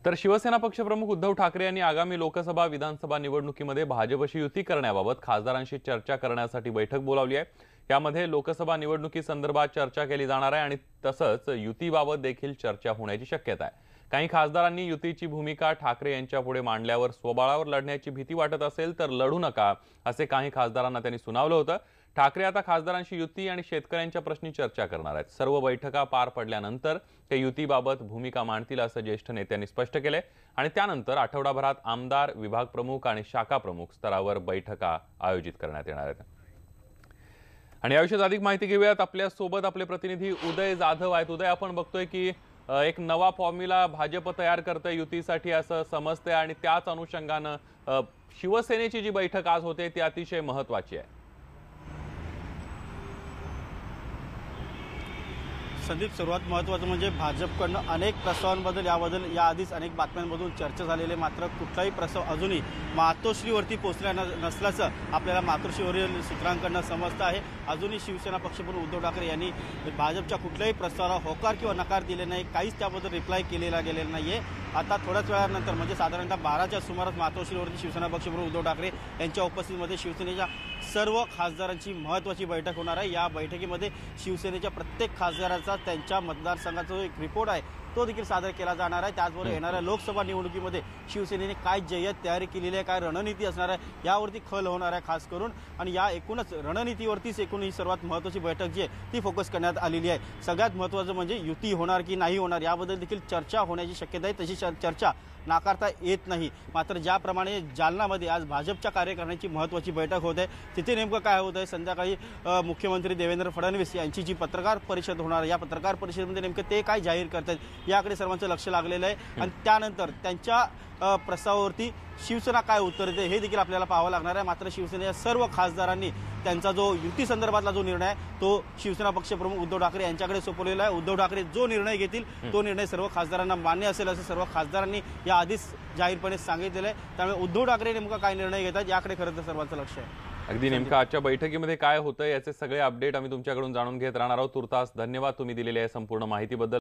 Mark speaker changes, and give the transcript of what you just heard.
Speaker 1: तर शिवसेना पक्षप्रमुख उद्धव ठाकरे यांनी आगामी लोकसभा विधानसभा निवडणुकीमध्ये भाजपशी युती करण्याबाबत खासदारांशी चर्चा करण्यासाठी बैठक बोलावली आहे। यामध्ये लोकसभा निवडणुकीसंदर्भात चर्चा केली जाणार आहे आणि तसंच युतीबाबत देखील चर्चा होण्याची शक्यता आहे। काही खासदारांनी युतीची भूमिका ठाकरे यांच्यापुढे मांडल्यावर स्वबळावर लढण्याची भीती वाटत असेल तर लढू नका असे काही खासदारांना त्यांनी सुनावलं होतं। ठाकरे आता खासदारांशी युती आणि शेतकऱ्यांच्या प्रश्नी चर्चा करणार आहेत। सर्व बैठका पार पडल्यानंतर ते युतीबाबत भूमिका मांडतील असं ज्येष्ठ नेत्यांनी स्पष्ट केले आणि त्यानंतर आठवडाभरात आमदार, विभाग प्रमुख आणि शाखा प्रमुख स्तरावर बैठका आयोजित करण्यात येणार आहेत। आणि याविषयी अधिक माहिती घेऊयात। आपल्या सोबत आपले प्रतिनिधी उदय जाधव आहेत। उदय, आपण बघतोय की एक नवा फॉर्म्युला भाजप तयार करते युतीसाठी असं समजते आणि त्याच अनुषंगाने शिवसेनेची जी बैठक आज होते ती अतिशय महत्त्वाची आहे।
Speaker 2: संदीप, सर्वात महत्त्वाचं म्हणजे भाजपकडनं अनेक प्रस्तावांबद्दल याआधीच अनेक बातम्यांमधून चर्चा झालेली, मात्र कुठलाही प्रस्ताव अजूनही मातोश्रीवरती पोहोचला नसल्याचं आपल्याला मातोश्रीवरील सूत्रांकडनं समजतं आहे। अजूनही शिवसेना पक्षप्रमुख उद्धव ठाकरे यांनी भाजपच्या कुठल्याही प्रस्तावाला होकार किंवा नकार दिले नाही, काहीच त्याबद्दल रिप्लाय केलेला गेलेला नाहीये। आता थोड्याच वेळानंतर म्हणजे साधारणतः 12च्या सुमारास मातोश्रीवरती शिवसेना पक्षप्रमुख उद्धव ठाकरे यांच्या उपस्थितीमध्ये शिवसेनेच्या सर्व खासदारांची महत्त्वाची बैठक होणार आहे। या बैठकीमध्ये शिवसेनेच्या प्रत्येक खासदाराचा त्यांच्या मतदारसंघाचा जो एक रिपोर्ट आहे तो देखील सादर केला जाणार आहे। त्याचबरोबर येणाऱ्या लोकसभा निवडणुकीमध्ये शिवसेनेने काय जय्यत तयारी केलेली आहे, काय रणनीती असणार आहे यावरती खल होणार आहे खास करून। आणि या एकूणच रणनीतीवरतीच एकूण ही सर्वात महत्त्वाची बैठक जी आहे ती फोकस करण्यात आलेली आहे। सगळ्यात महत्त्वाचं म्हणजे युती होणार की नाही होणार याबद्दल देखील चर्चा होण्याची शक्यता आहे। तशी चर्चा नाकारता येत नाही। मात्र ज्याप्रमाणे जालनामध्ये आज भाजपच्या कार्यकारिणीची महत्त्वाची बैठक होत आहे तिथे नेमकं काय होत आहे, संध्याकाळी मुख्यमंत्री देवेंद्र फडणवीस यांची जी पत्रकार परिषद होणार आहे या पत्रकार परिषदेमध्ये नेमकं ते काय जाहीर करतात याकडे सर्वांचं लक्ष लागलेलं आहे आणि त्यानंतर त्यांच्या प्रस्तावावरती शिवसेना काय उत्तर देते हे देखील आपल्याला पाहावं लागणार आहे। मात्र शिवसेनेच्या सर्व खासदारांनी त्यांचा जो युती संदर्भातला जो निर्णय आहे तो शिवसेना पक्षप्रमुख उद्धव ठाकरे यांच्याकडे सोपवलेला आहे। उद्धव ठाकरे जो निर्णय घेतील तो निर्णय सर्व खासदारांना मान्य असेल असं सर्व खासदारांनी याआधीच जाहीरपणे सांगितलेलं आहे। त्यामुळे उद्धव ठाकरे नेमका काय निर्णय घेतात याकडे खरं तर सर्वांचं लक्ष आहे।
Speaker 1: अगदी नेमकं आजच्या बैठकीमध्ये काय होतं याचे सगळे अपडेट आम्ही तुमच्याकडून जाणून घेत राहणार आहोत। तुर्तास धन्यवाद तुम्ही दिलेल्या संपूर्ण माहितीबद्दल।